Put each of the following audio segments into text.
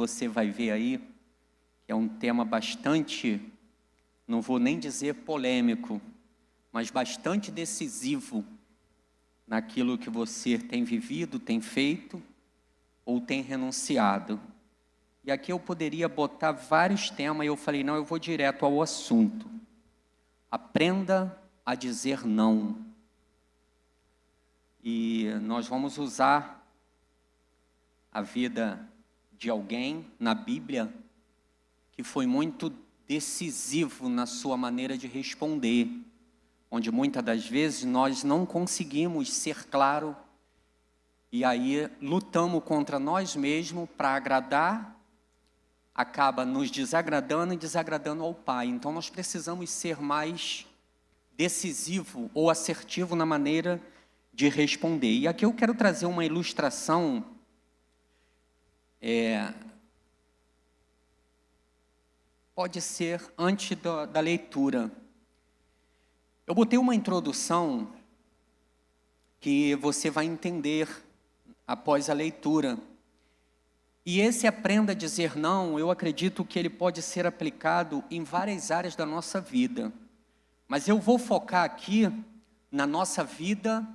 você vai ver aí, que é um tema bastante, não vou nem dizer polêmico, mas bastante decisivo naquilo que você tem vivido, tem feito ou tem renunciado. E aqui eu poderia botar vários temas, e eu falei, não, eu vou direto ao assunto. Aprenda a dizer não. E nós vamos usar a vida de alguém na Bíblia que foi muito decisivo na sua maneira de responder, onde muitas das vezes nós não conseguimos ser claro e aí lutamos contra nós mesmos para agradar, acaba nos desagradando e desagradando ao Pai. Então nós precisamos ser mais decisivo ou assertivo na maneira de responder. E aqui eu quero trazer uma ilustração pode ser antes da leitura. Eu botei uma introdução que você vai entender após a leitura. E esse aprenda a dizer não, eu acredito que ele pode ser aplicado em várias áreas da nossa vida. Mas eu vou focar aqui na nossa vida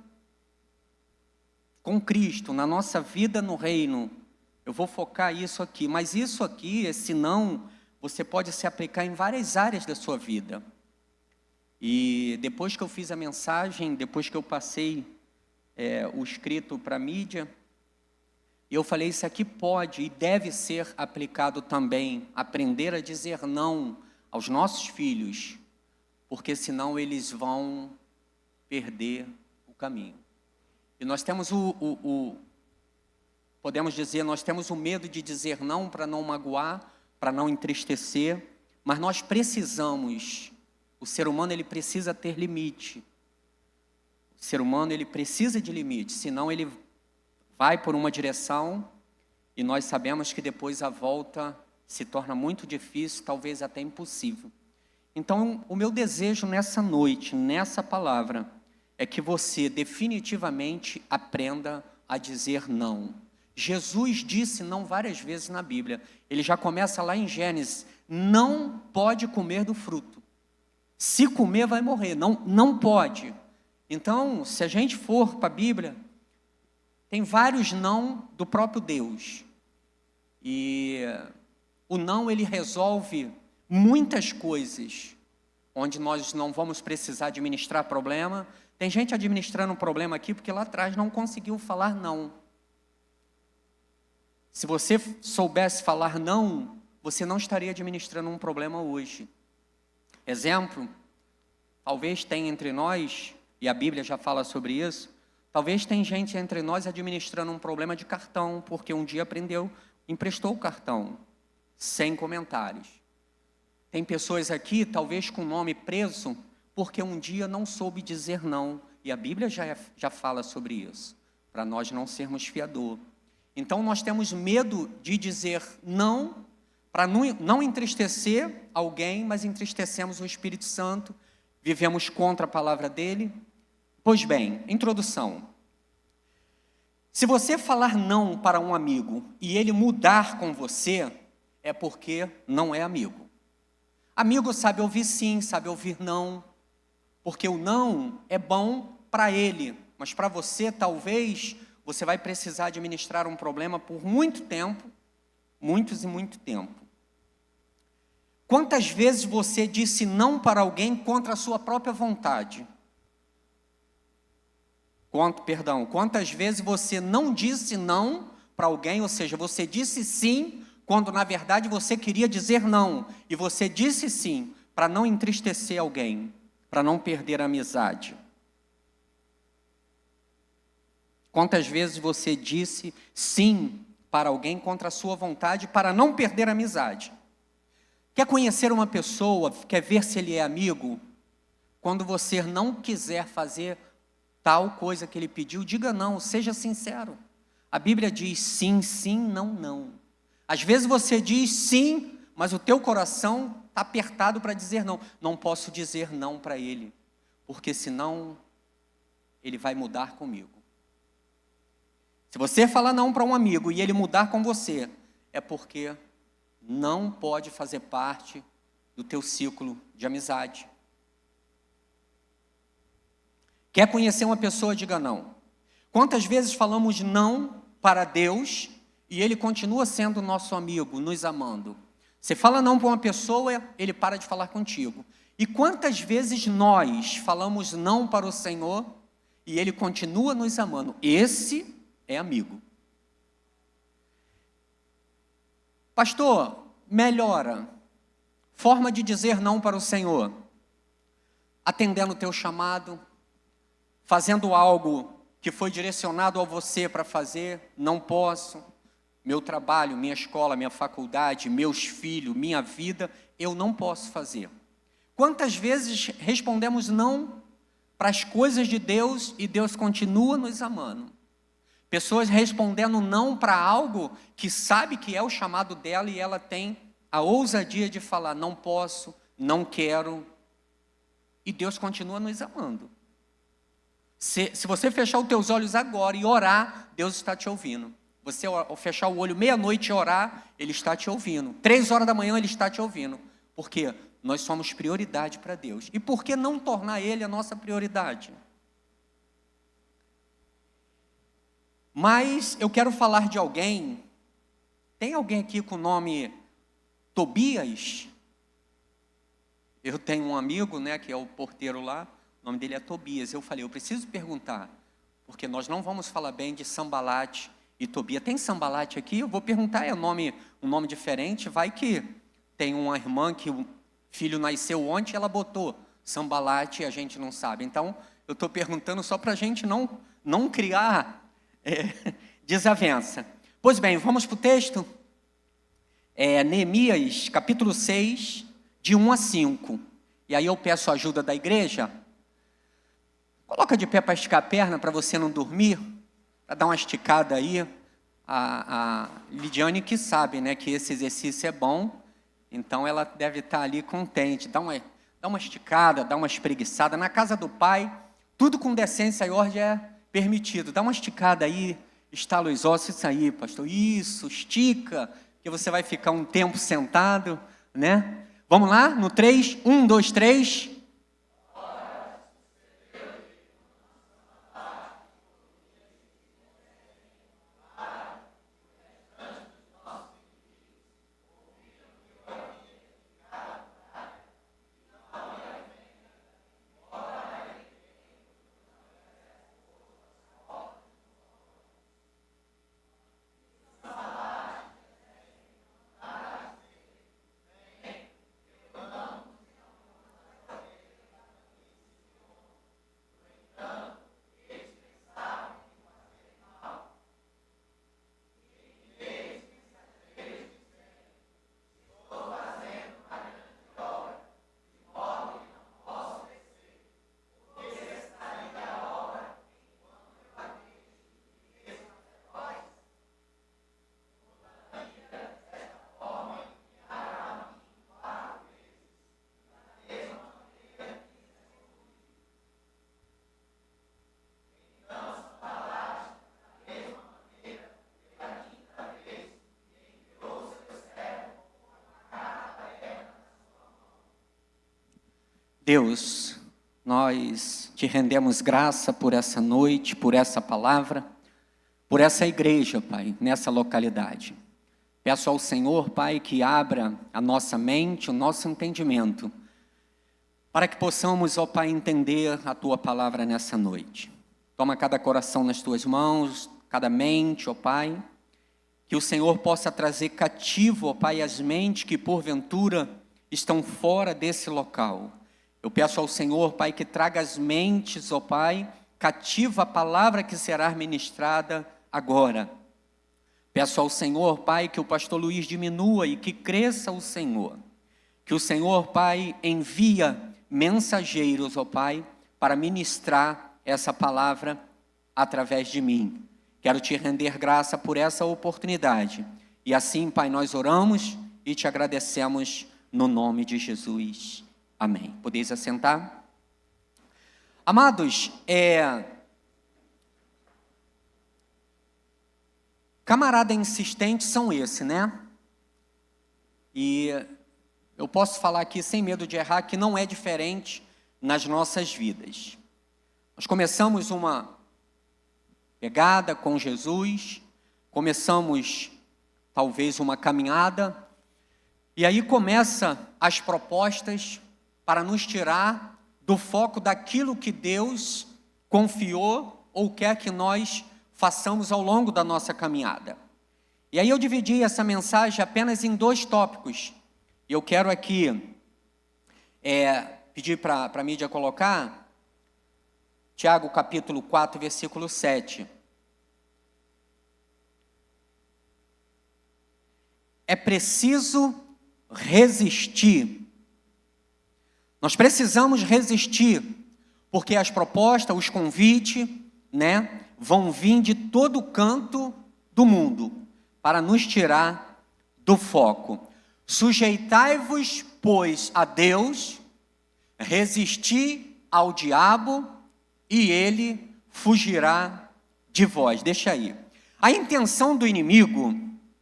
com Cristo, na nossa vida no reino. Eu vou focar isso aqui. Mas isso aqui, esse não, você pode se aplicar em várias áreas da sua vida. E depois que eu fiz a mensagem, depois que eu passei o escrito para a mídia, eu falei, isso aqui pode e deve ser aplicado também, aprender a dizer não aos nossos filhos, porque senão eles vão perder o caminho. E nós temos podemos dizer, nós temos o medo de dizer não para não magoar, para não entristecer, mas nós precisamos, o ser humano ele precisa ter limite. O ser humano ele precisa de limite, senão ele vai por uma direção e nós sabemos que depois a volta se torna muito difícil, talvez até impossível. Então, o meu desejo nessa noite, nessa palavra, é que você definitivamente aprenda a dizer não. Jesus disse não várias vezes na Bíblia. Ele já começa lá em Gênesis, não pode comer do fruto. Se comer vai morrer, não pode. Então, se a gente for para a Bíblia, tem vários não do próprio Deus. E o não, ele resolve muitas coisas, onde nós não vamos precisar administrar problema. Tem gente administrando um problema aqui, porque lá atrás não conseguiu falar não. Se você soubesse falar não, você não estaria administrando um problema hoje. Exemplo, talvez tenha entre nós, e a Bíblia já fala sobre isso, talvez tenha gente entre nós administrando um problema de cartão, porque um dia emprestou o cartão, sem comentários. Tem pessoas aqui, talvez com o nome preso, porque um dia não soube dizer não, e a Bíblia já fala sobre isso, para nós não sermos fiador. Então nós temos medo de dizer não, para não entristecer alguém, mas entristecemos o Espírito Santo, vivemos contra a palavra dele. Pois bem, introdução. Se você falar não para um amigo e ele mudar com você, é porque não é amigo. Amigo sabe ouvir sim, sabe ouvir não, porque o não é bom para ele, mas para você talvez você vai precisar administrar um problema por muito tempo, muitos e muito tempo. Quantas vezes você disse não para alguém contra a sua própria vontade? Quantas vezes você não disse não para alguém, ou seja, você disse sim, quando na verdade você queria dizer não, e você disse sim, para não entristecer alguém, para não perder a amizade. Quantas vezes você disse sim para alguém contra a sua vontade, para não perder a amizade? Quer conhecer uma pessoa, quer ver se ele é amigo? Quando você não quiser fazer tal coisa que ele pediu, diga não, seja sincero. A Bíblia diz sim, sim, não, não. Às vezes você diz sim, mas o teu coração está apertado para dizer não. Não posso dizer não para ele, porque senão ele vai mudar comigo. Se você falar não para um amigo e ele mudar com você, é porque não pode fazer parte do teu ciclo de amizade. Quer conhecer uma pessoa, diga não. Quantas vezes falamos não para Deus e Ele continua sendo nosso amigo, nos amando? Você fala não para uma pessoa, Ele para de falar contigo. E quantas vezes nós falamos não para o Senhor e Ele continua nos amando? Esse é amigo. Pastor, melhora. Forma de dizer não para o Senhor. Atendendo o teu chamado, fazendo algo que foi direcionado a você para fazer, não posso. Meu trabalho, minha escola, minha faculdade, meus filhos, minha vida, eu não posso fazer. Quantas vezes respondemos não para as coisas de Deus e Deus continua nos amando? Pessoas respondendo não para algo que sabe que é o chamado dela e ela tem a ousadia de falar, não posso, não quero, e Deus continua nos amando. Se você fechar os teus olhos agora e orar, Deus está te ouvindo. Você fechar o olho meia-noite e orar, Ele está te ouvindo. 3 horas da manhã, Ele está te ouvindo. Por quê? Nós somos prioridade para Deus. E por que não tornar Ele a nossa prioridade? Mas eu quero falar de alguém. Tem alguém aqui com o nome Tobias? Eu tenho um amigo, né, que é o porteiro lá. O nome dele é Tobias. Eu falei, eu preciso perguntar, porque nós não vamos falar bem de Sambalate e Tobias. Tem Sambalate aqui? Eu vou perguntar, é um nome diferente. Vai que tem uma irmã que o filho nasceu ontem, ela botou Sambalate e a gente não sabe. Então, eu estou perguntando só para a gente não criar desavença. Pois bem, vamos para o texto? Neemias, capítulo 6, de 1 a 5. E aí eu peço a ajuda da igreja. Coloca de pé para esticar a perna, para você não dormir, para dar uma esticada aí. A Lidiane que sabe, né, que esse exercício é bom, então ela deve estar ali contente. Dá uma esticada, dá uma espreguiçada. Na casa do Pai, tudo com decência e ordem é permitido. Dá uma esticada aí, estala os ossos, isso aí, pastor. Isso, estica, que você vai ficar um tempo sentado, né? Vamos lá, no 3, 1, 2, 3... Deus, nós te rendemos graça por essa noite, por essa palavra, por essa igreja, Pai, nessa localidade. Peço ao Senhor, Pai, que abra a nossa mente, o nosso entendimento, para que possamos, ó Pai, entender a Tua palavra nessa noite. Toma cada coração nas Tuas mãos, cada mente, ó Pai, que o Senhor possa trazer cativo, ó Pai, as mentes que porventura estão fora desse local. Eu peço ao Senhor, Pai, que traga as mentes, ó Pai, cativa a palavra que será ministrada agora. Peço ao Senhor, Pai, que o pastor Luiz diminua e que cresça o Senhor. Que o Senhor, Pai, envia mensageiros, ó Pai, para ministrar essa palavra através de mim. Quero te render graça por essa oportunidade. E assim, Pai, nós oramos e te agradecemos no nome de Jesus. Amém. Podeis assentar? Amados, camarada insistente são esse, né? E eu posso falar aqui sem medo de errar que não é diferente nas nossas vidas. Nós começamos uma pegada com Jesus, começamos talvez uma caminhada, e aí começa as propostas para nos tirar do foco daquilo que Deus confiou ou quer que nós façamos ao longo da nossa caminhada. E aí eu dividi essa mensagem apenas em 2 tópicos. E eu quero aqui pedir para a mídia colocar Tiago capítulo 4, versículo 7. É preciso resistir. Nós precisamos resistir, porque as propostas, os convites, vão vir de todo canto do mundo para nos tirar do foco. Sujeitai-vos, pois, a Deus, resisti ao diabo e ele fugirá de vós. Deixa aí. A intenção do inimigo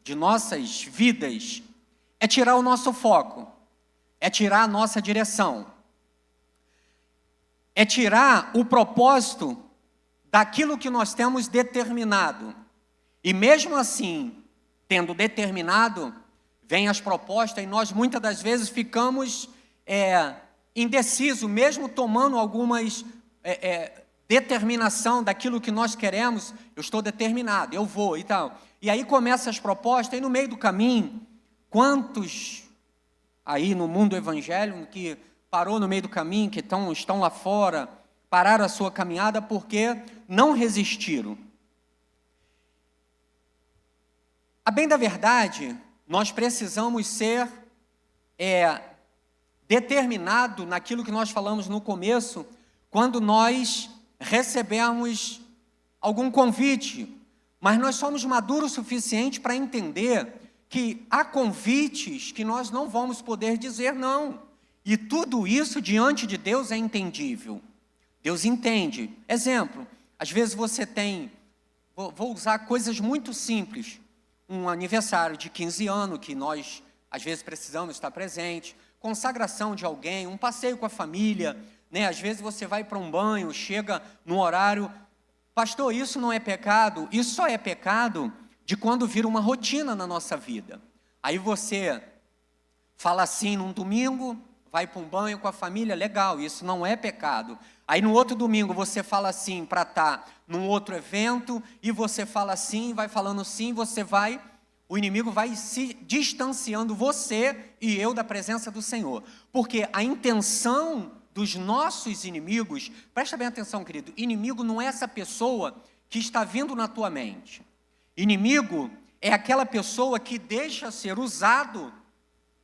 de nossas vidas é tirar o nosso foco, é tirar a nossa direção, é tirar o propósito daquilo que nós temos determinado. E mesmo assim, tendo determinado, vem as propostas e nós muitas das vezes ficamos indecisos, mesmo tomando algumas determinação daquilo que nós queremos. Eu estou determinado, eu vou e tal. E aí começam as propostas, e no meio do caminho, quantos aí no mundo evangélico que parou no meio do caminho, que estão lá fora, pararam a sua caminhada porque não resistiram. A bem da verdade, nós precisamos ser determinado naquilo que nós falamos no começo, quando nós recebemos algum convite, mas nós somos maduros o suficiente para entender que há convites que nós não vamos poder dizer não, e tudo isso diante de Deus é entendível. Deus entende. Exemplo, às vezes você tem, vou usar coisas muito simples, um aniversário de 15 anos, que nós às vezes precisamos estar presente, consagração de alguém, um passeio com a família, às vezes você vai para um banho, chega no horário, pastor, isso não é pecado? Isso só é pecado de quando vira uma rotina na nossa vida. Aí você fala assim num domingo, vai para um banho com a família, legal, isso não é pecado. Aí no outro domingo você fala assim para estar num outro evento, e você fala assim, vai falando sim, o inimigo vai se distanciando você e eu da presença do Senhor. Porque a intenção dos nossos inimigos, presta bem atenção, querido, inimigo não é essa pessoa que está vindo na tua mente. Inimigo é aquela pessoa que deixa ser usado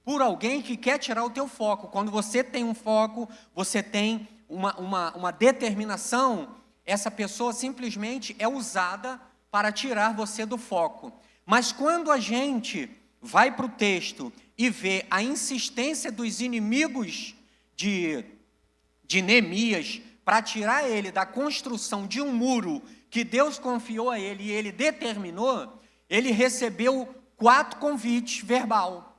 por alguém que quer tirar o teu foco. Quando você tem um foco, você tem uma determinação, essa pessoa simplesmente é usada para tirar você do foco. Mas quando a gente vai para o texto e vê a insistência dos inimigos de Neemias para tirar ele da construção de um muro que Deus confiou a ele e ele determinou, ele recebeu 4 convites verbal.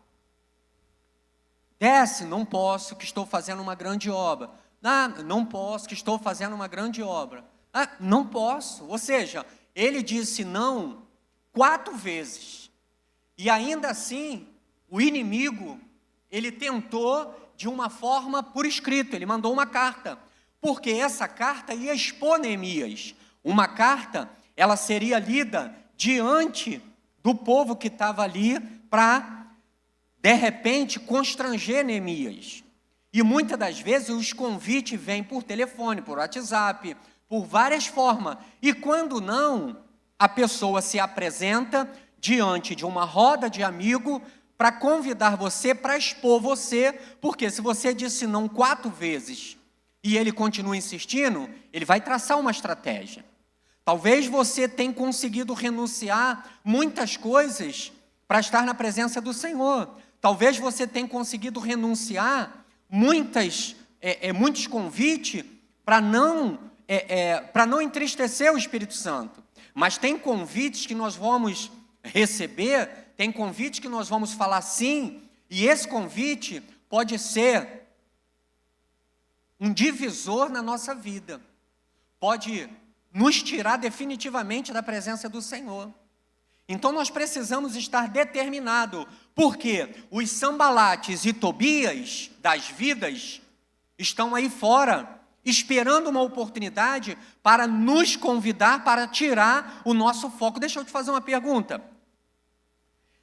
Desce, não posso, que estou fazendo uma grande obra. Não posso, que estou fazendo uma grande obra. Não posso. Ou seja, ele disse não 4 vezes. E ainda assim, o inimigo, ele tentou de uma forma por escrito, ele mandou uma carta, porque essa carta ia expor Neemias. Uma carta, ela seria lida diante do povo que estava ali para, de repente, constranger Neemias. E muitas das vezes os convites vêm por telefone, por WhatsApp, por várias formas. E quando não, a pessoa se apresenta diante de uma roda de amigo para convidar você, para expor você, porque se você disse não 4 vezes e ele continua insistindo, ele vai traçar uma estratégia. Talvez você tenha conseguido renunciar muitas coisas para estar na presença do Senhor. Talvez você tenha conseguido renunciar muitos convites para não entristecer o Espírito Santo. Mas tem convites que nós vamos receber, tem convites que nós vamos falar sim, E esse convite pode ser um divisor na nossa vida. Pode nos tirar definitivamente da presença do Senhor. Então nós precisamos estar determinados, porque os Sanbalates e Tobias das vidas estão aí fora, esperando uma oportunidade para nos convidar, para tirar o nosso foco. Deixa eu te fazer uma pergunta.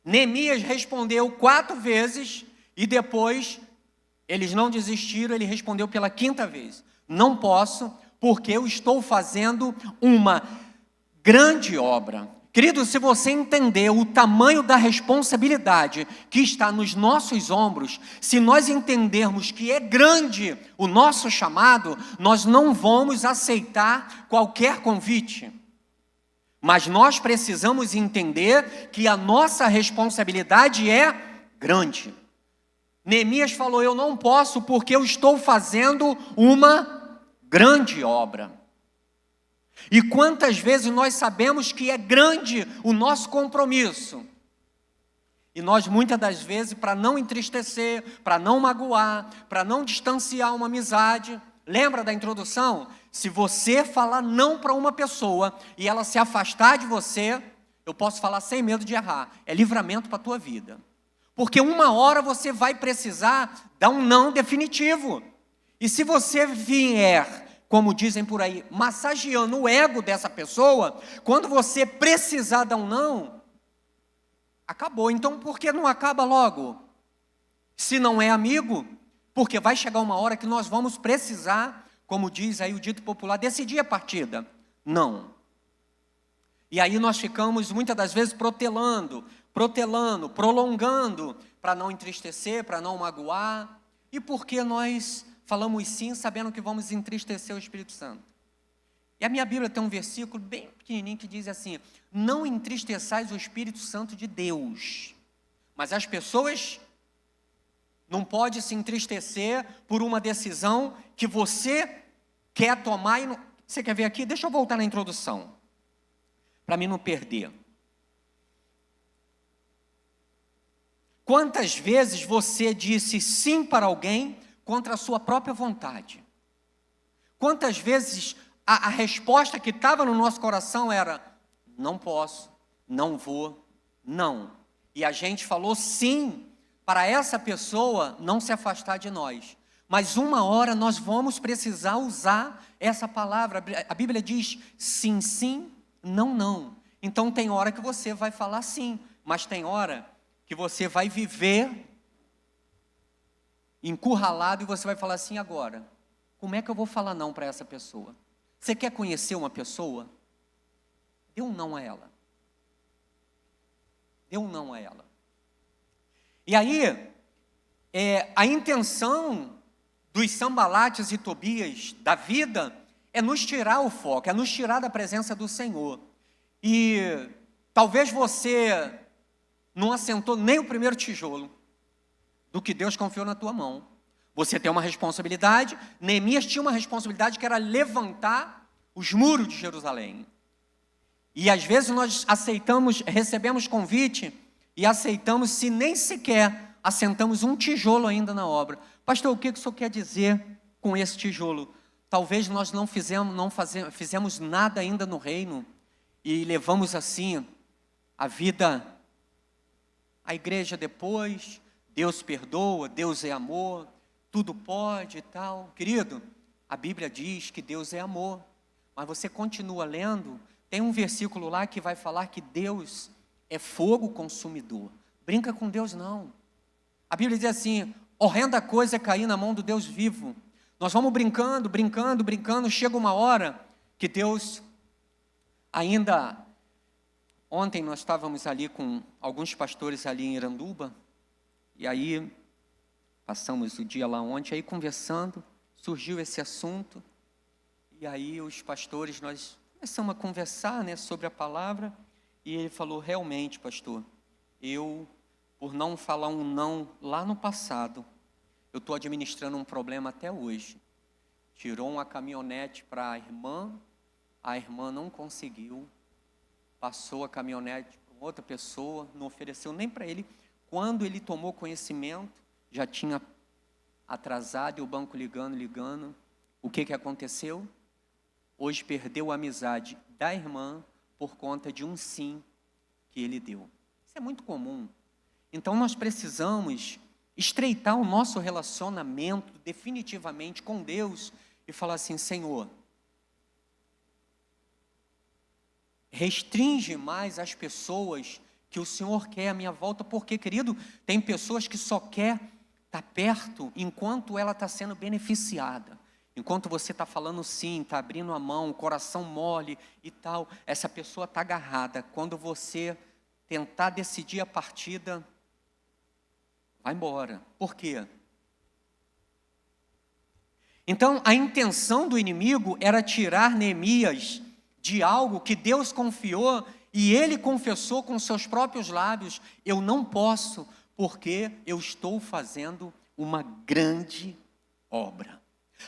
Neemias respondeu 4 vezes e depois eles não desistiram, ele respondeu pela 5ª vez. Não posso, porque eu estou fazendo uma grande obra. Querido, se você entender o tamanho da responsabilidade que está nos nossos ombros, se nós entendermos que é grande o nosso chamado, nós não vamos aceitar qualquer convite. Mas nós precisamos entender que a nossa responsabilidade é grande. Neemias falou, eu não posso porque eu estou fazendo uma grande obra. E quantas vezes nós sabemos que é grande o nosso compromisso? E nós muitas das vezes, para não entristecer, para não magoar, para não distanciar uma amizade, lembra da introdução? Se você falar não para uma pessoa e ela se afastar de você, eu posso falar sem medo de errar, é livramento para a tua vida. Porque uma hora você vai precisar dar um não definitivo. E se você vier, como dizem por aí, massageando o ego dessa pessoa, quando você precisar dar um não, acabou. Então por que não acaba logo? Se não é amigo, porque vai chegar uma hora que nós vamos precisar, como diz aí o dito popular, decidir a partida. Não. E aí nós ficamos muitas das vezes protelando, prolongando, para não entristecer, para não magoar. E por que nós falamos sim, sabendo que vamos entristecer o Espírito Santo? E a minha Bíblia tem um versículo bem pequenininho que diz assim, não entristeçais o Espírito Santo de Deus. Mas as pessoas não podem se entristecer por uma decisão que você quer tomar. Você quer ver aqui? Deixa eu voltar na introdução, para mim não perder. Quantas vezes você disse sim para alguém contra a sua própria vontade? Quantas vezes a resposta que estava no nosso coração era, não posso, não vou, não. E a gente falou sim para essa pessoa não se afastar de nós. Mas uma hora nós vamos precisar usar essa palavra. A Bíblia diz sim, sim, não, não. Então tem hora que você vai falar sim, mas tem hora que você vai viver encurralado e você vai falar assim agora. Como é que eu vou falar não para essa pessoa? Você quer conhecer uma pessoa? Dê um não a ela. Dê um não a ela. E aí, a intenção dos Sanbalates e Tobias da vida é nos tirar o foco, é nos tirar da presença do Senhor. E talvez você não assentou nem o primeiro tijolo do que Deus confiou na tua mão. Você tem uma responsabilidade. Neemias tinha uma responsabilidade que era levantar os muros de Jerusalém. E às vezes nós recebemos convite e aceitamos se nem sequer assentamos um tijolo ainda na obra. Pastor, o que o senhor quer dizer com esse tijolo? Talvez nós não fizemos nada ainda no reino e levamos assim a vida, a igreja depois, Deus perdoa, Deus é amor, tudo pode e tal. Querido, a Bíblia diz que Deus é amor, mas você continua lendo, tem um versículo lá que vai falar que Deus é fogo consumidor. Brinca com Deus não. A Bíblia diz assim, horrenda coisa é cair na mão do Deus vivo. Nós vamos brincando, chega uma hora que Deus ainda... Ontem nós estávamos ali com alguns pastores ali em Iranduba, e aí passamos o dia lá ontem, aí conversando, surgiu esse assunto, e aí os pastores, nós começamos a conversar, né, sobre a palavra, e ele falou, realmente, pastor, eu, por não falar um não lá no passado, eu estou administrando um problema até hoje. Tirou uma caminhonete para a irmã não conseguiu, passou a caminhonete para outra pessoa, não ofereceu nem para ele Quando ele tomou conhecimento, já tinha atrasado e o banco ligando. O que aconteceu? Hoje perdeu a amizade da irmã por conta de um sim que ele deu. Isso é muito comum. Então nós precisamos estreitar o nosso relacionamento definitivamente com Deus e falar assim: Senhor, restringe mais as pessoas que o Senhor quer à minha volta, porque, querido, tem pessoas que só quer estar perto enquanto ela está sendo beneficiada. Enquanto você está falando sim, está abrindo a mão, o coração mole e tal, essa pessoa está agarrada. Quando você tentar decidir a partida, vai embora. Por quê? Então, a intenção do inimigo era tirar Neemias de algo que Deus confiou e ele confessou com seus próprios lábios: eu não posso, porque eu estou fazendo uma grande obra.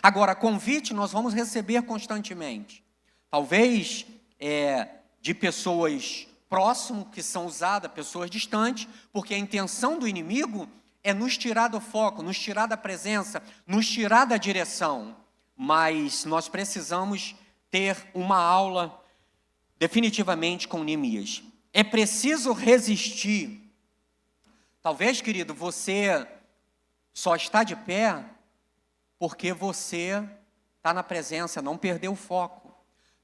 Agora, convite nós vamos receber constantemente. Talvez de pessoas próximas que são usadas, pessoas distantes, porque a intenção do inimigo é nos tirar do foco, nos tirar da presença, nos tirar da direção. Mas nós precisamos ter uma aula definitivamente com Neemias. É preciso resistir. Talvez, querido, você só está de pé porque você está na presença, não perdeu o foco.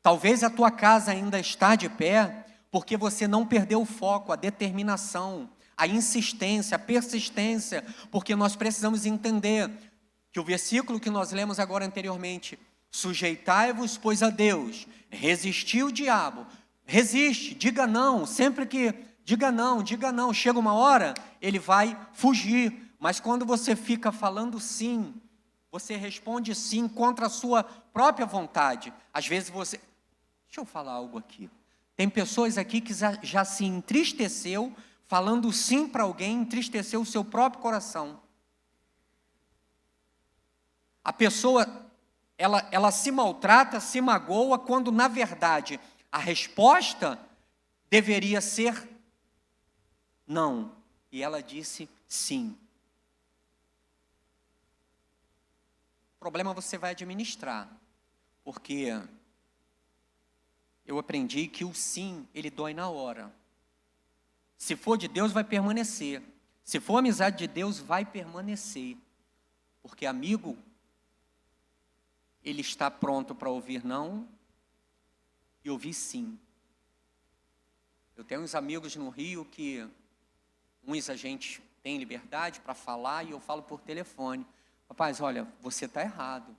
Talvez a tua casa ainda está de pé porque você não perdeu o foco, a determinação, a insistência, a persistência, porque nós precisamos entender que o versículo que nós lemos agora anteriormente: sujeitai-vos, pois, a Deus, resisti o diabo. Resiste, diga não, sempre que diga não, chega uma hora, ele vai fugir. Mas quando você fica falando sim, você responde sim contra a sua própria vontade. Às vezes você... Deixa eu falar algo aqui. Tem pessoas aqui que já se entristeceu, falando sim para alguém, entristeceu o seu próprio coração. A pessoa, ela se maltrata, se magoa, quando na verdade a resposta deveria ser não. E ela disse sim. O problema você vai administrar, porque eu aprendi que o sim, ele dói na hora. Se for de Deus, vai permanecer. Se for amizade de Deus, vai permanecer. Porque amigo, ele está pronto para ouvir não e ouvir sim. Eu tenho uns amigos no Rio que uns a gente tem liberdade para falar e eu falo por telefone: rapaz, olha, você está errado,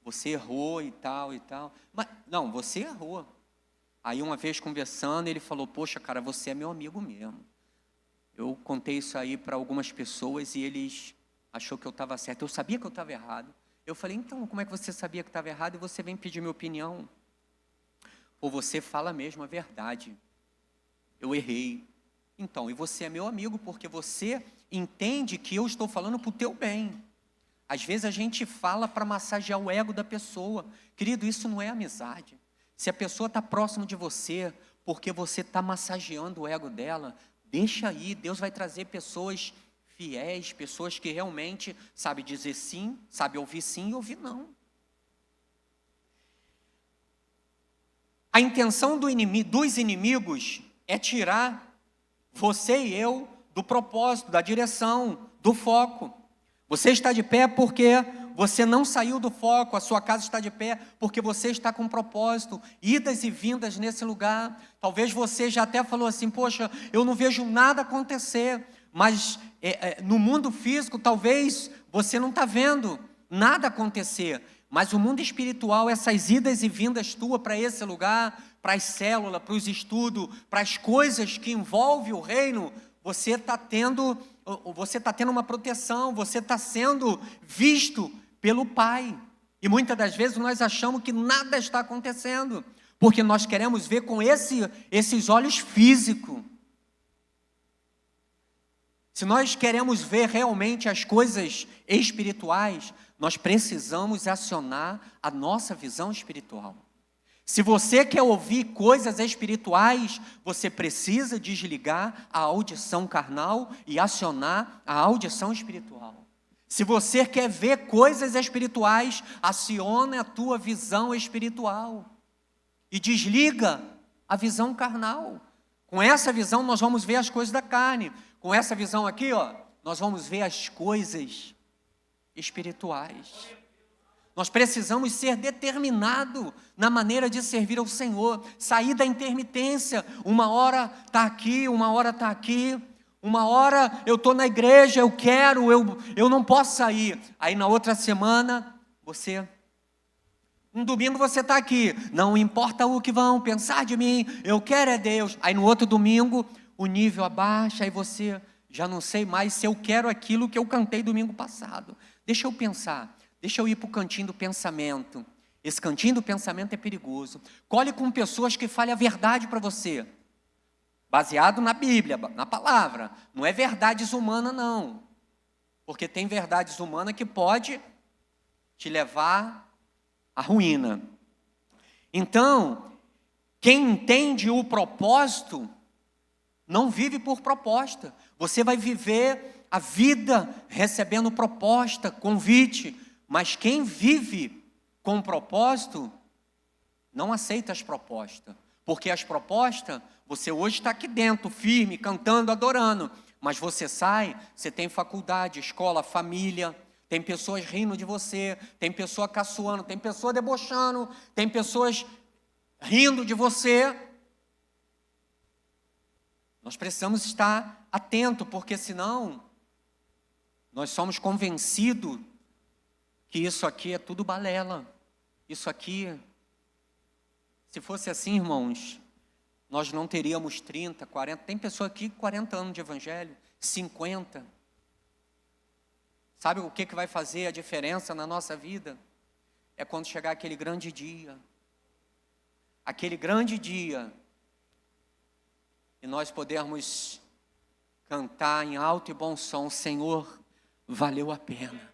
você errou e tal. Mas, não, você errou. Aí uma vez conversando, ele falou: poxa, cara, você é meu amigo mesmo. Eu contei isso aí para algumas pessoas e eles achou que eu estava certo. Eu sabia que eu estava errado. Eu falei: então, como é que você sabia que estava errado e você vem pedir minha opinião? Ou você fala mesmo a verdade. Eu errei. Então, e você é meu amigo porque você entende que eu estou falando para o teu bem. Às vezes a gente fala para massagear o ego da pessoa. Querido, isso não é amizade. Se a pessoa está próximo de você porque você está massageando o ego dela, deixa aí. Deus vai trazer pessoas fiéis, pessoas que realmente sabem dizer sim, sabem ouvir sim e ouvir não. A intenção dos inimigos é tirar você e eu do propósito, da direção, do foco. Você está de pé porque você não saiu do foco, a sua casa está de pé porque você está com propósito, idas e vindas nesse lugar. Talvez você já até falou assim: poxa, eu não vejo nada acontecer, mas no mundo físico talvez você não está vendo nada acontecer, mas o mundo espiritual, essas idas e vindas tuas para esse lugar, para as células, para os estudos, para as coisas que envolvem o reino, você está tendo uma proteção, você está sendo visto pelo Pai. E muitas das vezes nós achamos que nada está acontecendo, porque nós queremos ver com esses olhos físicos. Se nós queremos ver realmente as coisas espirituais, nós precisamos acionar a nossa visão espiritual. Se você quer ouvir coisas espirituais, você precisa desligar a audição carnal e acionar a audição espiritual. Se você quer ver coisas espirituais, acione a tua visão espiritual e desliga a visão carnal. Com essa visão nós vamos ver as coisas da carne. Com essa visão aqui, ó, nós vamos ver as coisas espirituais. Nós precisamos ser determinados na maneira de servir ao Senhor, sair da intermitência. Uma hora está aqui, uma hora está aqui. Uma hora eu estou na igreja, eu quero, eu não posso sair. Aí na outra semana, um domingo você está aqui, não importa o que vão pensar de mim, eu quero é Deus. Aí no outro domingo, o nível abaixa, aí você já não sei mais se eu quero aquilo que eu cantei domingo passado. Deixa eu pensar, deixa eu ir para o cantinho do pensamento. Esse cantinho do pensamento é perigoso. Colhe com pessoas que falem a verdade para você. Baseado na Bíblia, na palavra. Não é verdades humanas, não. Porque tem verdades humanas que pode te levar à ruína. Então, quem entende o propósito, não vive por proposta. Você vai viver a vida recebendo proposta, convite. Mas quem vive com propósito, não aceita as propostas. Porque as propostas, você hoje está aqui dentro, firme, cantando, adorando. Mas você sai, você tem faculdade, escola, família, tem pessoas rindo de você, tem pessoa caçoando, tem pessoa debochando, tem pessoas rindo de você. Nós precisamos estar atentos, porque senão nós somos convencidos que isso aqui é tudo balela. Isso aqui, se fosse assim, irmãos, nós não teríamos 30, 40, tem pessoa aqui com 40 anos de evangelho, 50. Sabe o que vai fazer a diferença na nossa vida? É quando chegar aquele grande dia. Aquele grande dia. E nós podermos cantar em alto e bom som, Senhor, valeu a pena.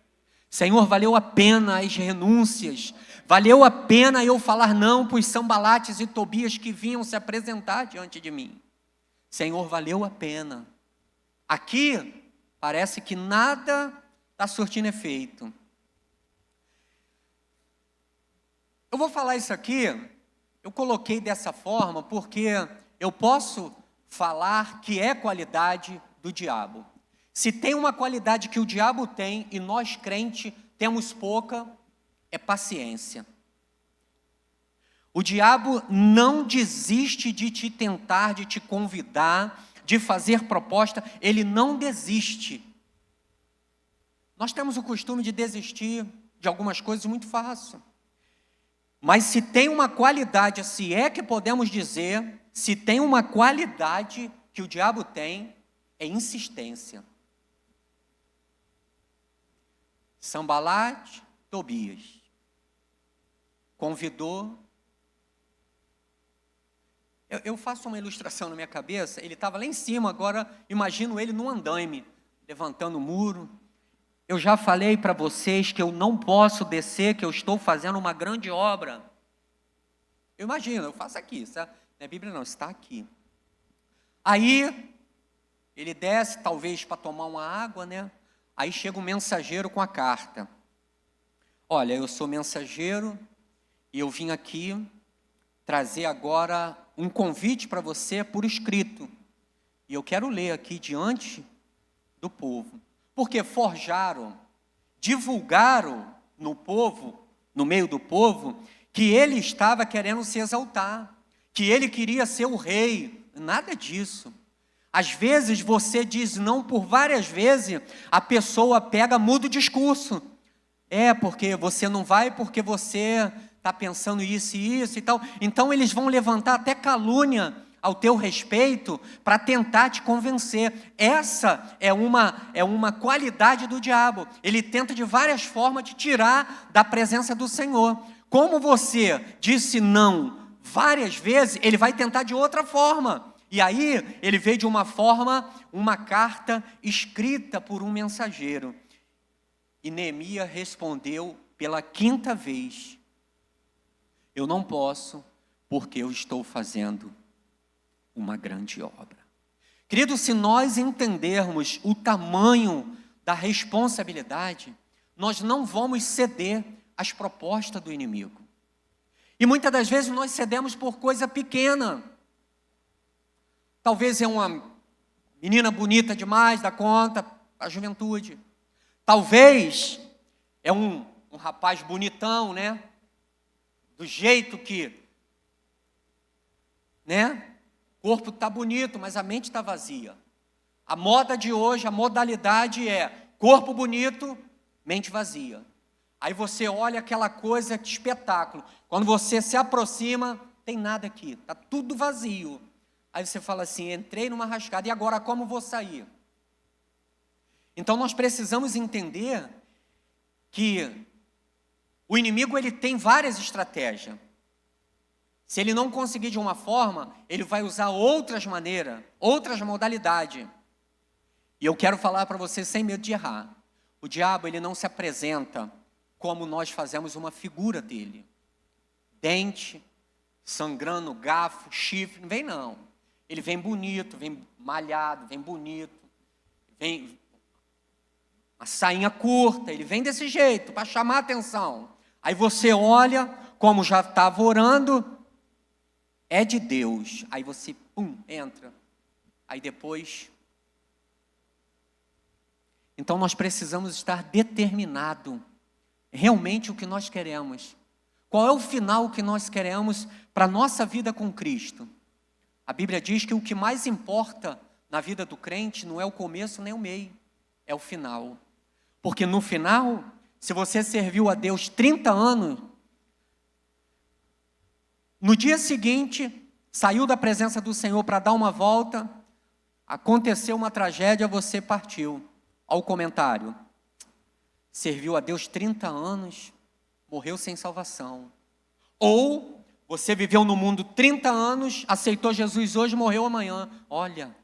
Senhor, valeu a pena as renúncias, valeu a pena eu falar não para os Sanbalates e Tobias que vinham se apresentar diante de mim. Senhor, valeu a pena. Aqui, parece que nada está surtindo efeito. Eu vou falar isso aqui, eu coloquei dessa forma, porque eu posso falar que é qualidade do diabo. Se tem uma qualidade que o diabo tem e nós crentes temos pouca, é paciência. O diabo não desiste de te tentar, de te convidar, de fazer proposta, ele não desiste. Nós temos o costume de desistir de algumas coisas muito fácil. Mas se tem uma qualidade, se é que podemos dizer, se tem uma qualidade que o diabo tem, é insistência. Sanbalate, Tobias, convidou. Eu faço uma ilustração na minha cabeça, ele estava lá em cima, agora imagino ele num andaime, levantando o muro. Eu já falei para vocês que eu não posso descer, que eu estou fazendo uma grande obra. Eu imagino, eu faço aqui, sabe? Não é Bíblia não, está aqui. Aí, ele desce, talvez para tomar uma água, né? Aí chega um mensageiro com a carta. Olha, eu sou mensageiro e eu vim aqui trazer agora um convite para você por escrito. E eu quero ler aqui diante do povo. Porque forjaram, divulgaram no povo, no meio do povo, que ele estava querendo se exaltar, que ele queria ser o rei. Nada disso. Às vezes você diz não por várias vezes, a pessoa pega, muda o discurso. Porque você não vai, porque você está pensando isso e isso e tal. Então eles vão levantar até calúnia ao teu respeito para tentar te convencer. Essa é uma qualidade do diabo. Ele tenta de várias formas te tirar da presença do Senhor. Como você disse não várias vezes, ele vai tentar de outra forma. E aí, ele veio de uma forma, uma carta escrita por um mensageiro. E Neemias respondeu pela 5ª vez: eu não posso, porque eu estou fazendo uma grande obra. Querido, se nós entendermos o tamanho da responsabilidade, nós não vamos ceder às propostas do inimigo. E muitas das vezes nós cedemos por coisa pequena. Talvez é uma menina bonita demais da conta, a juventude. Talvez é um rapaz bonitão, né? Do jeito que, né? O corpo está bonito, mas a mente está vazia. A moda de hoje, a modalidade é corpo bonito, mente vazia. Aí você olha aquela coisa de espetáculo. Quando você se aproxima, tem nada aqui, está tudo vazio. Aí você fala assim, entrei numa rascada, e agora como vou sair? Então nós precisamos entender que o inimigo ele tem várias estratégias. Se ele não conseguir de uma forma, ele vai usar outras maneiras, outras modalidades. E eu quero falar para você sem medo de errar. O diabo ele não se apresenta como nós fazemos uma figura dele. Dente, sangrando, garfo, chifre, não vem não. Ele vem bonito, vem malhado, vem bonito, vem uma sainha curta, ele vem desse jeito, para chamar a atenção. Aí você olha, como já estava orando, é de Deus. Aí você, entra. Aí depois... Então nós precisamos estar determinado realmente o que nós queremos. Qual é o final que nós queremos para a nossa vida com Cristo? A Bíblia diz que o que mais importa na vida do crente não é o começo nem o meio, é o final. Porque no final, se você serviu a Deus 30 anos, no dia seguinte, saiu da presença do Senhor para dar uma volta, aconteceu uma tragédia, você partiu. Olha o comentário. Serviu a Deus 30 anos, morreu sem salvação. Ou você viveu no mundo 30 anos, aceitou Jesus hoje, morreu amanhã. Olha,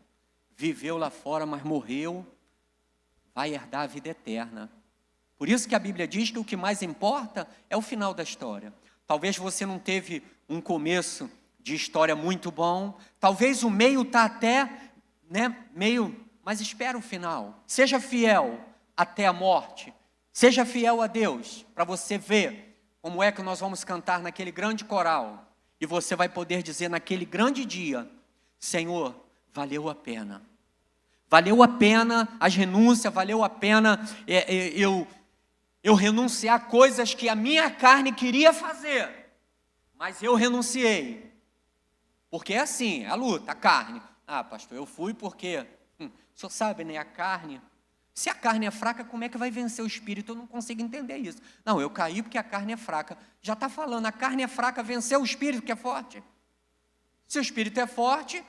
viveu lá fora, mas morreu, vai herdar a vida eterna. Por isso que a Bíblia diz que o que mais importa é o final da história. Talvez você não teve um começo de história muito bom, talvez o meio está até, mas espera o final. Seja fiel até a morte, seja fiel a Deus, para você ver como é que nós vamos cantar naquele grande coral, e você vai poder dizer naquele grande dia, Senhor, valeu a pena. Valeu a pena as renúncias, valeu a pena eu renunciar a coisas que a minha carne queria fazer, mas eu renunciei. Porque é assim, a luta, a carne. Ah, pastor, eu fui porque, o senhor sabe, né, a carne. Se a carne é fraca, como é que vai vencer o espírito? Eu não consigo entender isso. Não, eu caí porque a carne é fraca. Já está falando, a carne é fraca, venceu o espírito que é forte. Se o espírito é forte,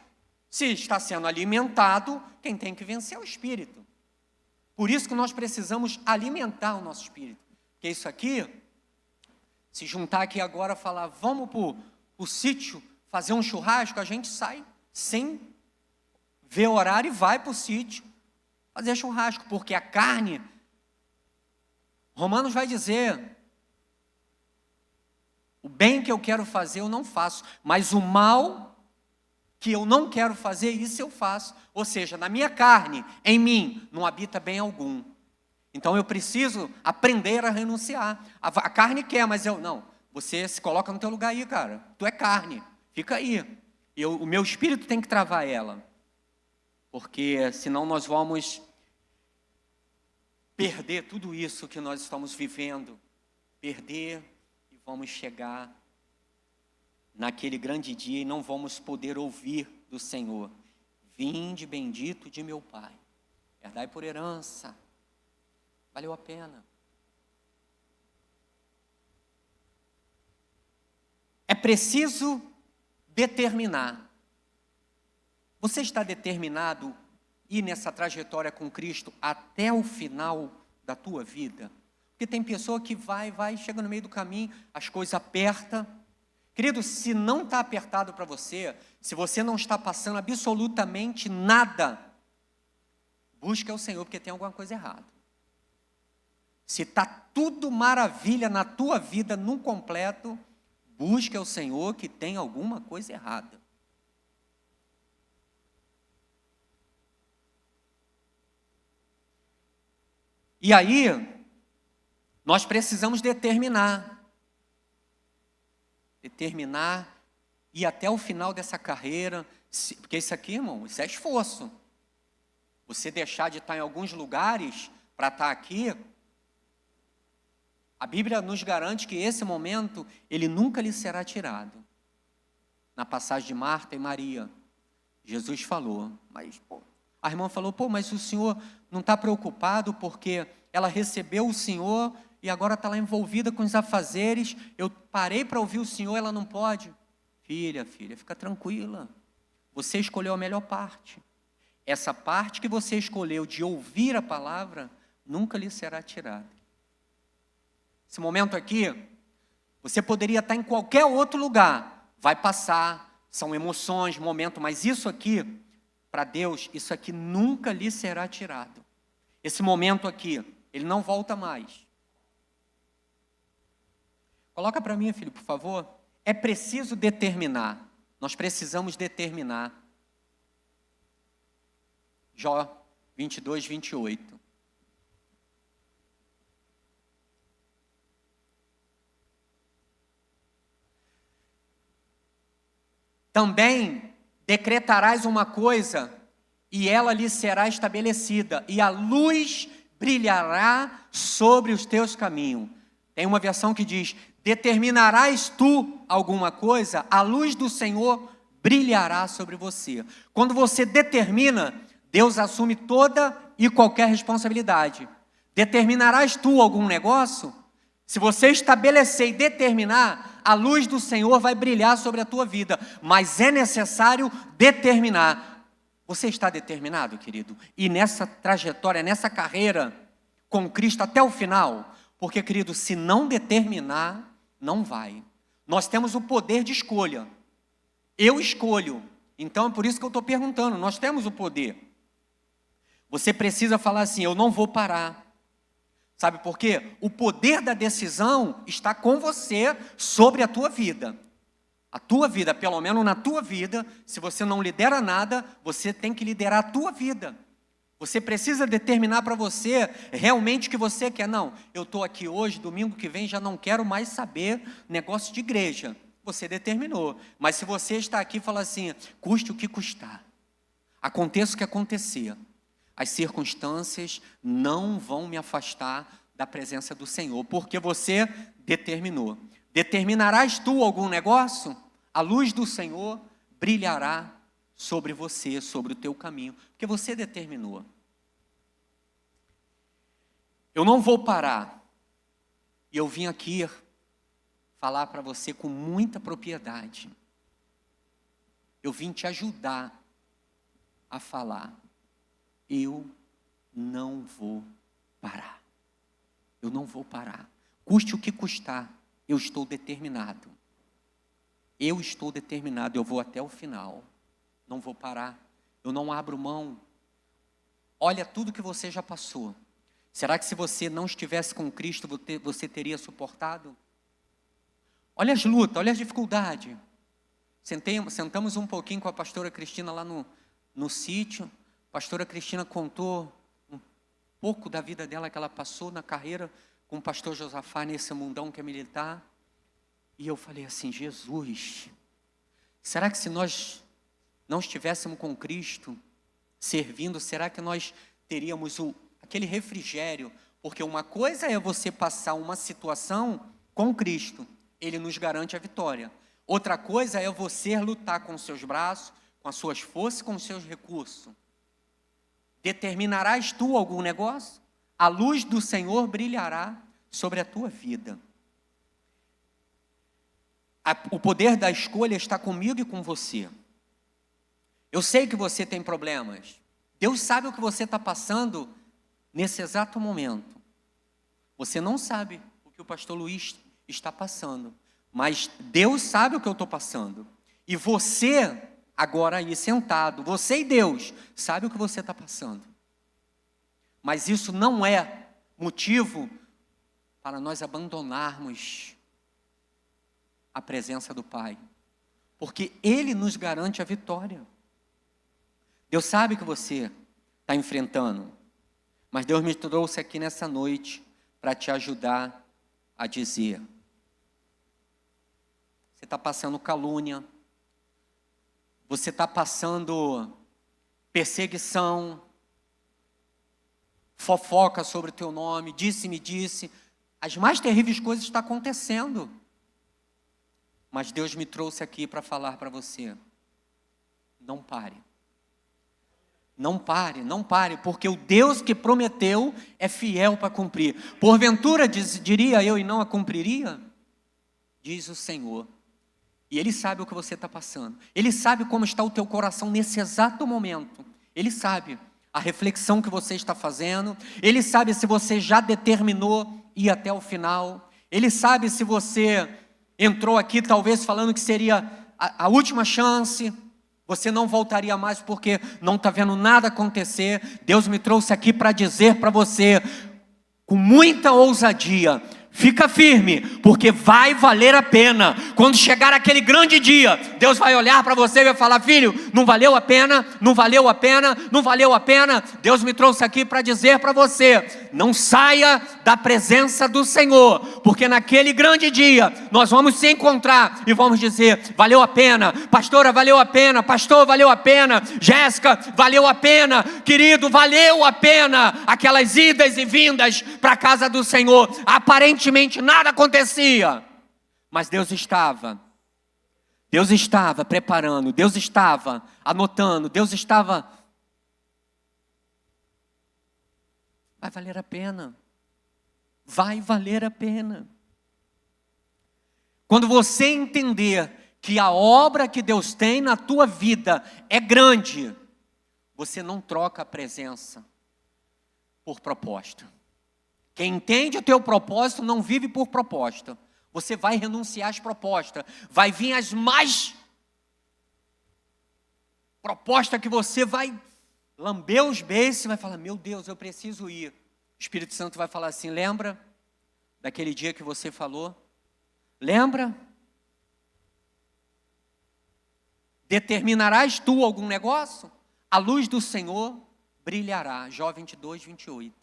se está sendo alimentado, quem tem que vencer é o espírito. Por isso que nós precisamos alimentar o nosso espírito. Porque isso aqui, se juntar aqui agora e falar, vamos para o sítio fazer um churrasco, a gente sai sem ver o horário e vai para o sítio fazer churrasco, porque a carne, Romanos vai dizer, o bem que eu quero fazer eu não faço, mas o mal que eu não quero fazer, isso eu faço. Ou seja, na minha carne, em mim, não habita bem algum. Então eu preciso aprender a renunciar. A carne quer, mas eu não. Você se coloca no teu lugar aí, cara. Tu é carne, fica aí. O meu espírito tem que travar ela. Porque senão nós vamos perder tudo isso que nós estamos vivendo. Perder e vamos chegar naquele grande dia e não vamos poder ouvir do Senhor. Vinde bendito de meu Pai, herdai por herança. Valeu a pena. É preciso determinar. Você está determinado a ir nessa trajetória com Cristo até o final da tua vida? Porque tem pessoa que vai, chega no meio do caminho, as coisas apertam. Querido, se não está apertado para você, se você não está passando absolutamente nada, busca o Senhor, porque tem alguma coisa errada. Se está tudo maravilha na tua vida, no completo, Busque ao Senhor que tem alguma coisa errada. E aí, nós precisamos determinar ir até o final dessa carreira, porque isso aqui, irmão, isso é esforço. Você deixar de estar em alguns lugares para estar aqui, a Bíblia nos garante que esse momento, ele nunca lhe será tirado. Na passagem de Marta e Maria, Jesus falou, a irmã falou, mas o Senhor não está preocupado porque ela recebeu o Senhor e agora está lá envolvida com os afazeres, eu parei para ouvir o Senhor, ela não pode. Filha, fica tranquila, você escolheu a melhor parte. Essa parte que você escolheu de ouvir a palavra, nunca lhe será tirada. Esse momento aqui, você poderia estar em qualquer outro lugar, vai passar, são emoções, momento, mas isso aqui, para Deus, isso aqui nunca lhe será tirado. Esse momento aqui, ele não volta mais. Coloca para mim, filho, por favor. É preciso determinar. Nós precisamos determinar. Jó 22, 28. Também decretarás uma coisa, e ela lhe será estabelecida, e a luz brilhará sobre os teus caminhos. Tem uma versão que diz, determinarás tu alguma coisa, a luz do Senhor brilhará sobre você. Quando você determina, Deus assume toda e qualquer responsabilidade. Determinarás tu algum negócio? Se você estabelecer e determinar, a luz do Senhor vai brilhar sobre a tua vida, mas é necessário determinar. Você está determinado, querido? E nessa trajetória, nessa carreira com Cristo até o final? Porque, querido, se não determinar, não vai. Nós temos o poder de escolha. Eu escolho. Então é por isso que eu estou perguntando, nós temos o poder. Você precisa falar assim, eu não vou parar. Sabe por quê? O poder da decisão está com você sobre a tua vida. A tua vida, pelo menos na tua vida, se você não lidera nada, você tem que liderar a tua vida. Você precisa determinar para você realmente o que você quer. Não, eu estou aqui hoje, domingo que vem, já não quero mais saber negócio de igreja. Você determinou. Mas se você está aqui e fala assim, custe o que custar, aconteça o que acontecer, as circunstâncias não vão me afastar da presença do Senhor, porque você determinou. Determinarás tu algum negócio? A luz do Senhor brilhará sobre você, sobre o teu caminho, porque você determinou. Eu não vou parar. E eu vim aqui falar para você com muita propriedade. Eu vim te ajudar a falar. Eu não vou parar. Eu não vou parar. Custe o que custar, eu estou determinado. Eu estou determinado, eu vou até o final. Não vou parar. Eu não abro mão. Olha tudo que você já passou. Será que se você não estivesse com Cristo, você teria suportado? Olha as lutas, olha as dificuldades. Sentamos um pouquinho com a pastora Cristina lá no sítio. A pastora Cristina contou um pouco da vida dela que ela passou na carreira com o pastor Josafá nesse mundão que é militar. E eu falei assim, Jesus, será que se nós não estivéssemos com Cristo, servindo, será que nós teríamos aquele refrigério? Porque uma coisa é você passar uma situação com Cristo, Ele nos garante a vitória. Outra coisa é você lutar com os seus braços, com as suas forças, com os seus recursos. Determinarás tu algum negócio? A luz do Senhor brilhará sobre a tua vida. O poder da escolha está comigo e com você. Eu sei que você tem problemas. Deus sabe o que você está passando nesse exato momento. Você não sabe o que o pastor Luiz está passando, mas Deus sabe o que eu estou passando. E você, agora aí sentado, você e Deus, sabe o que você está passando. Mas isso não é motivo para nós abandonarmos a presença do Pai, porque Ele nos garante a vitória. Deus sabe que você está enfrentando, mas Deus me trouxe aqui nessa noite para te ajudar a dizer: você está passando calúnia, você está passando perseguição, fofoca sobre o teu nome, disse-me disse, as mais terríveis coisas estão acontecendo. Mas Deus me trouxe aqui para falar para você: não pare. Não pare, não pare, porque o Deus que prometeu é fiel para cumprir. Porventura, diria eu, e não a cumpriria? Diz o Senhor. E Ele sabe o que você está passando. Ele sabe como está o teu coração nesse exato momento. Ele sabe a reflexão que você está fazendo. Ele sabe se você já determinou ir até o final. Ele sabe se você entrou aqui talvez falando que seria a última chance. Você não voltaria mais porque não está vendo nada acontecer. Deus me trouxe aqui para dizer para você, com muita ousadia: fica firme, porque vai valer a pena. Quando chegar aquele grande dia, Deus vai olhar para você e vai falar: filho, não valeu a pena, não valeu a pena, não valeu a pena. Deus me trouxe aqui para dizer para você: não saia da presença do Senhor, porque naquele grande dia, nós vamos se encontrar e vamos dizer: valeu a pena, pastora, valeu a pena, pastor, valeu a pena, Jéssica, valeu a pena, querido, valeu a pena, aquelas idas e vindas para a casa do Senhor. Aparentemente nada acontecia, mas Deus estava preparando, Deus estava anotando, Deus estava... Vai valer a pena, vai valer a pena. Quando você entender que a obra que Deus tem na tua vida é grande, você não troca a presença por proposta. Quem entende o teu propósito não vive por proposta. Você vai renunciar às propostas. Vai vir as mais propostas que você vai lamber os beiços e vai falar: meu Deus, eu preciso ir. O Espírito Santo vai falar assim: lembra daquele dia que você falou? Lembra? Determinarás tu algum negócio? A luz do Senhor brilhará. Jó 22, 28.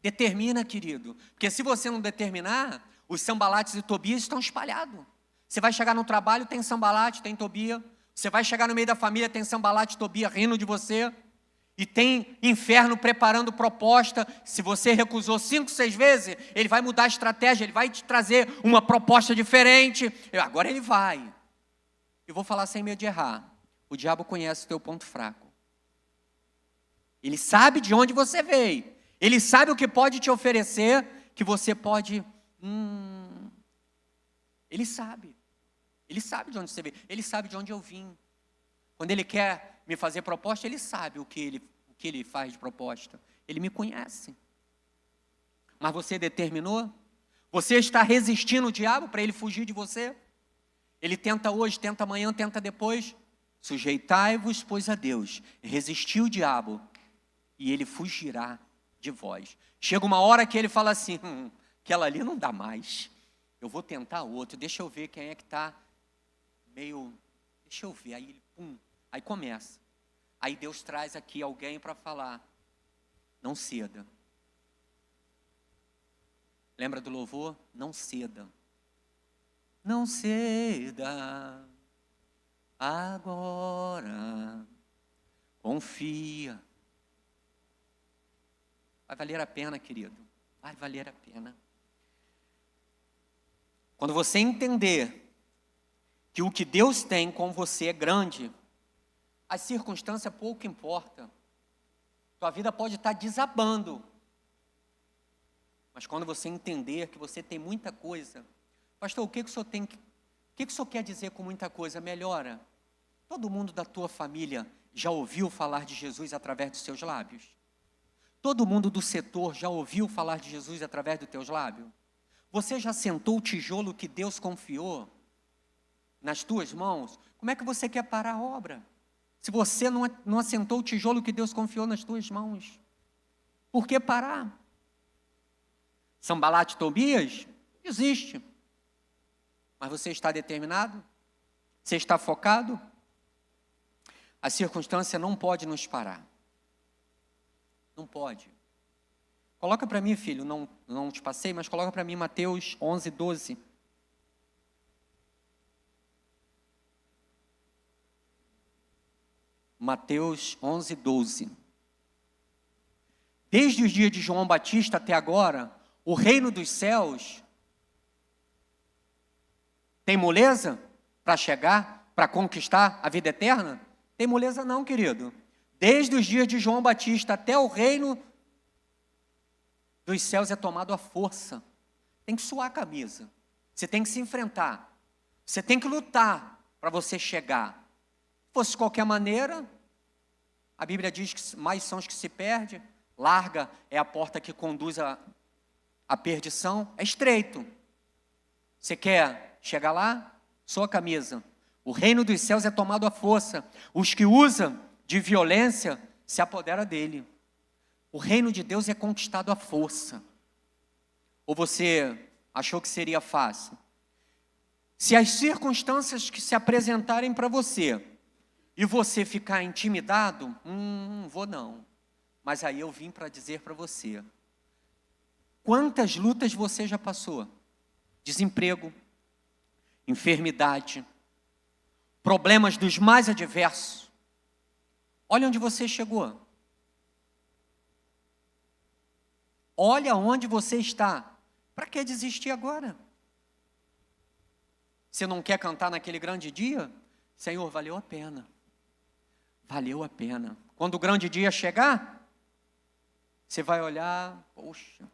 Determina, querido, porque se você não determinar, os Sanbalates e Tobias estão espalhados. Você vai chegar no trabalho, tem Sanbalate, tem Tobia. Você vai chegar no meio da família, tem Sanbalate e Tobia rindo de você. E tem inferno preparando proposta. Se você recusou 5, 6 vezes, ele vai mudar a estratégia, ele vai te trazer uma proposta diferente. Agora ele vai. Eu vou falar sem medo de errar. O diabo conhece o teu ponto fraco. Ele sabe de onde você veio. Ele sabe o que pode te oferecer, que você pode... Ele sabe. Ele sabe de onde você veio. Ele sabe de onde eu vim. Quando ele quer me fazer proposta, ele sabe o que ele faz de proposta. Ele me conhece. Mas você determinou? Você está resistindo o diabo para ele fugir de você? Ele tenta hoje, tenta amanhã, tenta depois. Sujeitai-vos, pois, a Deus. Resistiu o diabo e ele fugirá de vós. Chega uma hora que ele fala assim: aquela ali não dá mais. Eu vou tentar outro. Deixa eu ver quem é que está meio... Deixa eu ver. Aí ele, aí começa. Aí Deus traz aqui alguém para falar: não ceda. Lembra do louvor? Não ceda. Não ceda. Agora. Confia. Vai valer a pena, querido. Vai valer a pena. Quando você entender que o que Deus tem com você é grande, a circunstância pouco importa. Tua vida pode estar desabando. Mas quando você entender que você tem muita coisa... Pastor, o que o senhor tem? O que o senhor quer dizer com muita coisa? Melhora. Todo mundo da tua família já ouviu falar de Jesus através dos seus lábios? Todo mundo do setor já ouviu falar de Jesus através dos teus lábios? Você já sentou o tijolo que Deus confiou nas tuas mãos? Como é que você quer parar a obra? Se você não assentou o tijolo que Deus confiou nas tuas mãos, por que parar? Sanbalate e Tobias? Existe. Mas você está determinado? Você está focado? A circunstância não pode nos parar. Não pode. Coloca para mim, filho, não te passei, mas coloca para mim Mateus 11, 12. Mateus 11, 12. Desde os dias de João Batista até agora, o reino dos céus tem moleza para chegar, para conquistar a vida eterna? Tem moleza não, querido. Desde os dias de João Batista até o reino dos céus é tomado à força. Tem que suar a camisa. Você tem que se enfrentar. Você tem que lutar para você chegar. Se fosse de qualquer maneira, a Bíblia diz que mais são os que se perdem, larga é a porta que conduz à perdição, é estreito. Você quer chegar lá? Sua a camisa. O reino dos céus é tomado à força. Os que usam de violência se apodera dele. O reino de Deus é conquistado à força. Ou você achou que seria fácil? Se as circunstâncias que se apresentarem para você e você ficar intimidado, vou não. Mas aí eu vim para dizer para você, quantas lutas você já passou? Desemprego, enfermidade, problemas dos mais adversos. Olha onde você chegou. Olha onde você está. Para que desistir agora? Você não quer cantar naquele grande dia? Senhor, valeu a pena. Valeu a pena. Quando o grande dia chegar, você vai olhar, poxa,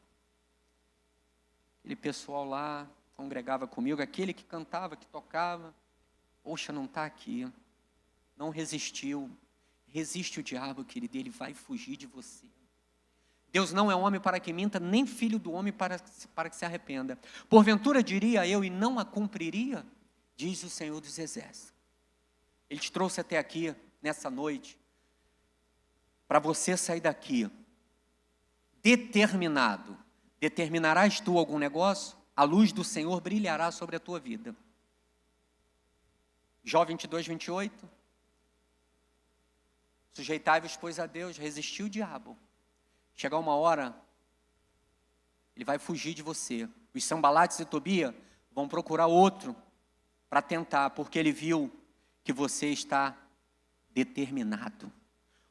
aquele pessoal lá congregava comigo, aquele que cantava, que tocava, poxa, não está aqui, não resistiu. Resiste o diabo, querido, ele vai fugir de você. Deus não é homem para que minta, nem filho do homem para que se arrependa. Porventura diria eu e não a cumpriria? Diz o Senhor dos Exércitos. Ele te trouxe até aqui, nessa noite, para você sair daqui determinado. Determinarás tu algum negócio? A luz do Senhor brilhará sobre a tua vida. Jó 22, 28. Sujeitai-vos, pois, a Deus, resistiu o diabo. Chegar uma hora, ele vai fugir de você. Os Sanbalates e Tobia vão procurar outro para tentar, porque ele viu que você está determinado.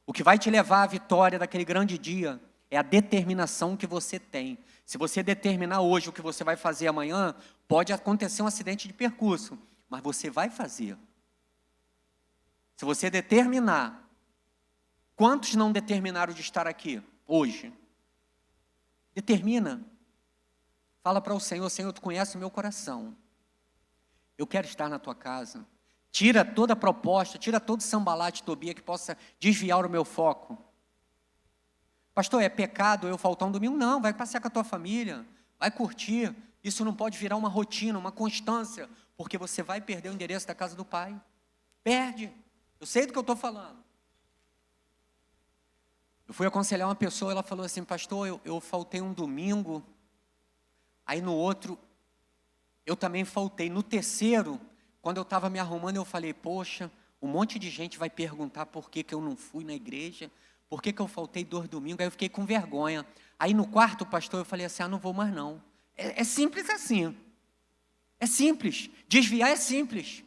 O que vai te levar à vitória daquele grande dia é a determinação que você tem. Se você determinar hoje o que você vai fazer amanhã, pode acontecer um acidente de percurso, mas você vai fazer. Se você determinar, quantos não determinaram de estar aqui hoje? Determina. Fala para o Senhor, Senhor, tu conheces o meu coração. Eu quero estar na tua casa. Tira toda a proposta, tira todo Sanbalate, Tobia que possa desviar o meu foco. Pastor, é pecado eu faltar um domingo? Não, vai passear com a tua família, vai curtir. Isso não pode virar uma rotina, uma constância, porque você vai perder o endereço da casa do Pai. Perde. Eu sei do que eu estou falando. Eu fui aconselhar uma pessoa, ela falou assim, pastor, eu faltei um domingo, aí no outro, eu também faltei. No terceiro, quando eu estava me arrumando, eu falei, poxa, um monte de gente vai perguntar por que eu não fui na igreja, por que eu faltei 2 domingos, aí eu fiquei com vergonha. Aí no quarto, pastor, eu falei assim, não vou mais não. É simples assim. É simples. Desviar é simples.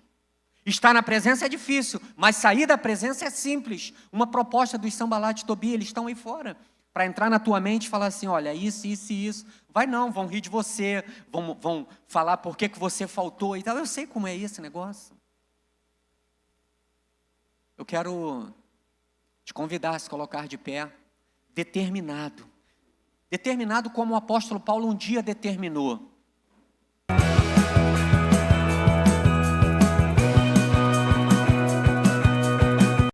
Estar na presença é difícil, mas sair da presença é simples. Uma proposta dos Sanbalate e Tobia, eles estão aí fora, para entrar na tua mente e falar assim, olha, isso, isso e isso. Vai não, vão rir de você, vão falar por que você faltou e tal. Eu sei como é esse negócio. Eu quero te convidar a se colocar de pé, determinado. Determinado como o apóstolo Paulo um dia determinou.